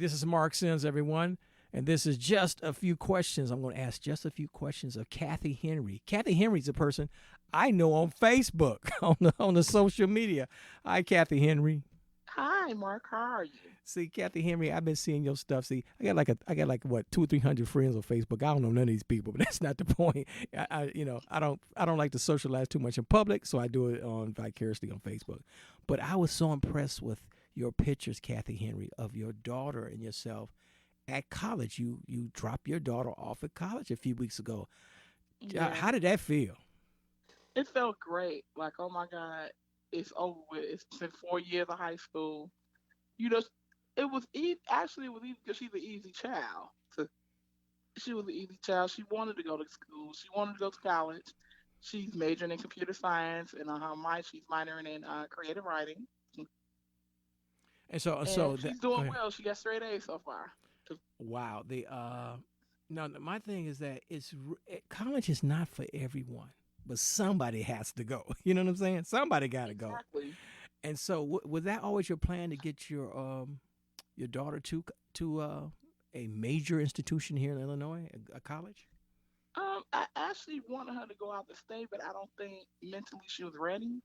This is Marc Sims, everyone, and this is just a few questions. I'm going to ask just a few questions of Kathy Henry. Kathy Henry's a person I know on Facebook, on the social media. Hi, Kathy Henry. Hi, Mark. How are you? See, Kathy Henry, I've been seeing your stuff. See, I got like what 200 or 300 friends on Facebook. I don't know none of these people, but that's not the point. I don't like to socialize too much in public, so I do it on vicariously on Facebook. But I was so impressed with your pictures, Kathy Henry, of your daughter and yourself at college. You dropped your daughter off at college a few weeks ago. Yeah, How did that feel? it felt great. Like, oh my God, it's over with. It's been 4 years of high school. You know, it was actually it was easy because she's an easy child. So she was an easy child. She wanted to go to school. She wanted to go to college. She's majoring in computer science, and on her mind, she's minoring in creative writing. And so, And so that, she's go doing ahead. well. She got straight A's so far. Wow. No, my thing is that college is not for everyone, but somebody has to go. You know what I'm saying? Somebody got to go. Exactly. And so, was that always your plan to get your daughter to a major institution here in Illinois, a college? I actually wanted her to go out the state, but I don't think mentally she was ready.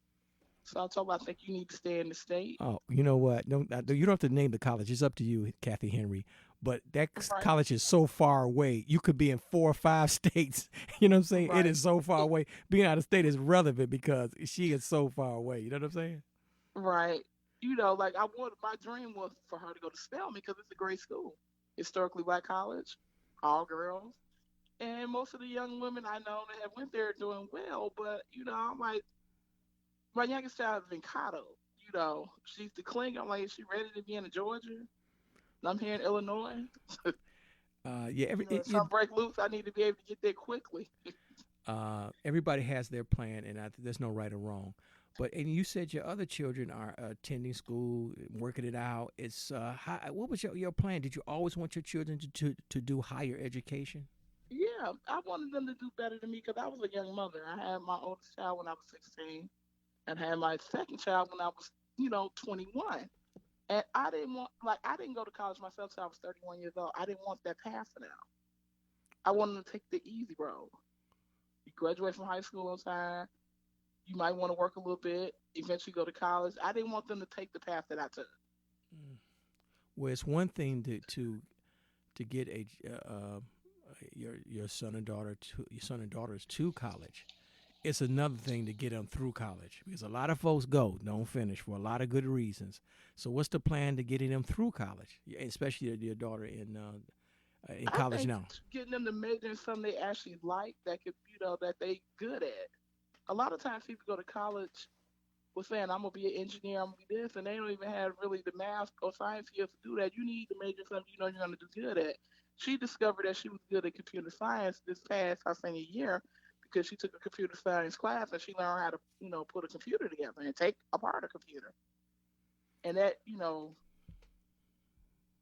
So I told her, I think you need to stay in the state. Oh, you know what? You don't have to name the college. It's up to you, Kathy Henry. But that Right, college is so far away. You could be in 4 or 5 states. You know what I'm saying? It right, is so far away. Being out of state is relevant because she is so far away. You know what I'm saying? right. Like I wanted, my dream was for her to go to Spelman because it's a great school, historically black college, all girls, and most of the young women I know that have went there are doing well. But I'm like, my youngest child is in coddled. She's the cling. I'm like, is she ready to be in Georgia? And I'm here in Illinois. Yeah. If something break loose, I need to be able to get there quickly. Everybody has their plan, and there's no right or wrong. But and you said your other children are attending school, working it out. What was your plan? Did you always want your children to do higher education? Yeah, I wanted them to do better than me because I was a young mother. I had my oldest child when I was 16 and had my second child when I was, 21. And I didn't go to college myself till I was 31 years old. I didn't want that path for them. I wanted them to take the easy road. You graduate from high school on time. You might want to work a little bit, eventually go to college. I didn't want them to take the path that I took. Mm. Well, it's one thing to get your son and daughters to college. It's another thing to get them through college because a lot of folks don't finish for a lot of good reasons. So, what's the plan to getting them through college, especially your daughter in I college think now? getting them to major in something they actually like that could, that they good at. A lot of times people go to college with saying, I'm gonna be an engineer, I'm gonna be this, and they don't even have really the math or science skills to do that. You need to major in something you know you're gonna do good at. She discovered that she was good at computer science this past her senior year because she took a computer science class and she learned how to, put a computer together and take apart a computer. And that,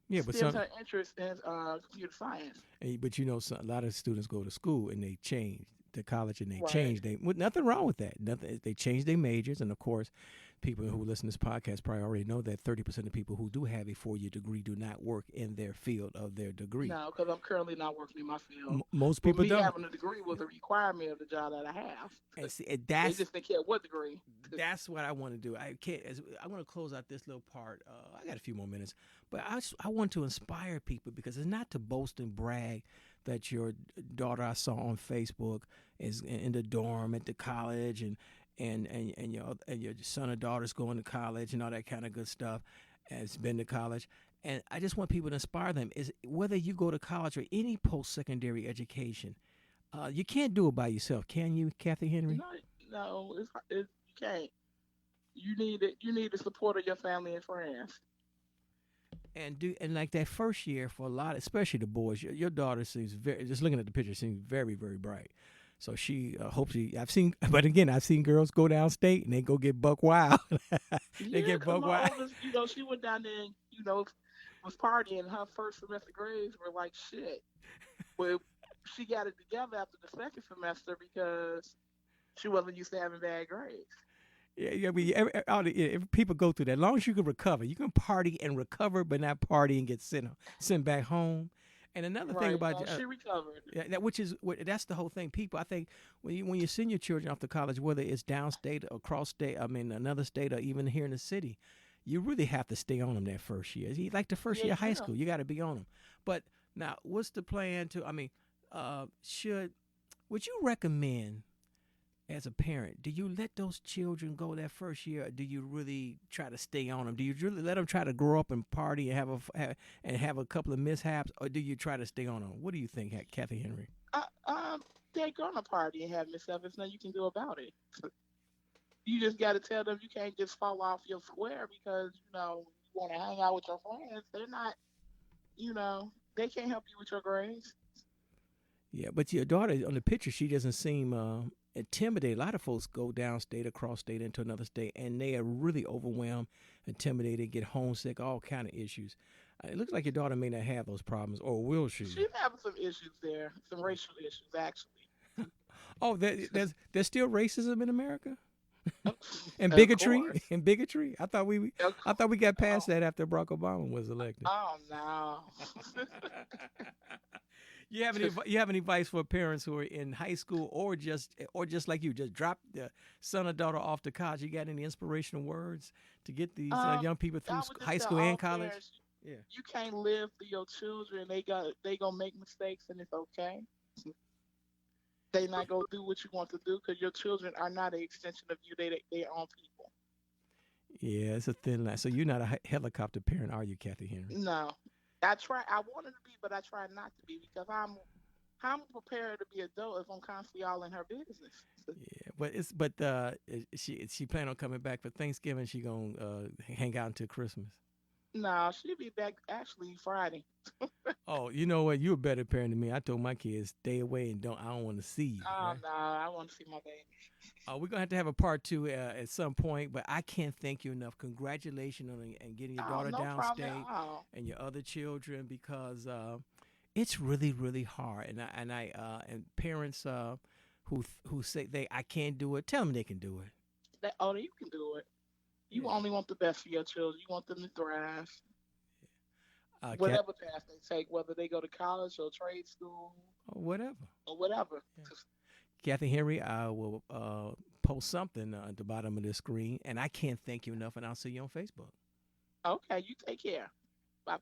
Yeah, but stems some her interest in computer science. But a lot of students go to school and they change to college and they Right. change. Nothing wrong with that. Nothing. They change their majors, and of course, people who listen to this podcast probably already know that 30% of people who do have a 4 year degree do not work in their field of their degree. No, because I'm currently not working in my field. Most But people me don't. having a degree was a requirement of the job that I have. And see, They just didn't care what degree. that's what I want to do. I can't. I'm going to close out this little part. I got a few more minutes, but I want to inspire people because it's not to boast and brag that your daughter I saw on Facebook is in the dorm at the college and your son or daughter's going to college and all that kind of good stuff. Has been to college. And I just want people to inspire them. Is whether you go to college or any post secondary education, you can't do it by yourself, can you, Kathy Henry? No, no, you can't. You need it. You need the support of your family and friends. And like that first year for a lot, especially the boys. Your daughter seems very. Just looking at the picture, seems very very bright. So she hopefully I've seen, but again I've seen girls go downstate and they go get buck wild. They Yeah, get because buck my wild. oldest, she went down there and was partying. Her first semester grades were like shit. But she got it together after the second semester because she wasn't used to having bad grades. Yeah, yeah, I mean, people go through that. As long as you can recover, you can party and recover, but not party and get sent back home. And another thing Right. about No, she recovered. yeah, that's the whole thing. People, I think when you send your children off to college, whether it's downstate or cross state, I mean another state or even here in the city, you really have to stay on them that first year. Like the first Yeah, year of you high do. school, you got to be on them. But now, what's the plan to? I mean, should would you recommend as a parent? Do you let those children go that first year, or do you really try to stay on them? Do you really let them try to grow up and party and have a couple of mishaps, or do you try to stay on them? What do you think, Kathy Henry? They're gonna party and have themselves. There's nothing you can do about it. You just got to tell them you can't just fall off your square because you want to hang out with your friends. They're not. They can't help you with your grades. Yeah, but your daughter on the picture, she doesn't seem intimidated. A lot of folks go downstate, across state, into another state, and they are really overwhelmed, intimidated, get homesick, all kind of issues. It looks like your daughter may not have those problems, or will she? She's having some issues there, some racial issues actually. Oh, there's still racism in America and Of bigotry course. and bigotry. Of I thought we got past Oh, that after Barack Obama was elected. oh no. You have any advice for parents who are in high school or just like you just drop the son or daughter off to college? You got any inspirational words to get these young people through I would high just tell school and all college? parents, Yeah. you can't live for your children. They gonna make mistakes and it's okay. They not gonna do what you want to do because your children are not an extension of you. They own people. Yeah, it's a thin line. So you're not a helicopter parent, are you, Kathy Henry? No, I try. I wanted to be, but I try not to be because I'm prepared to be adult if I'm constantly all in her business. Yeah, she plan on coming back for Thanksgiving. She gonna hang out until Christmas. No, she'll be back actually Friday. Oh, you know what? You're a better parent than me. I told my kids stay away and don't. I don't want to see you. Oh Right? no, I want to see my baby. We're gonna have to have a part two at some point. But I can't thank you enough. Congratulations on and getting your Oh, daughter no problem at downstate all. and your other children because it's really hard. And parents who say I can't do it, tell them they can do it. You can do it. You Yeah. only want the best for your children. You want them to thrive, Cat whatever path they take, whether they go to college or trade school or whatever. or whatever. Yeah. Kathy Henry, I will post something at the bottom of the screen, and I can't thank you enough. And I'll see you on Facebook. Okay, you take care. Bye.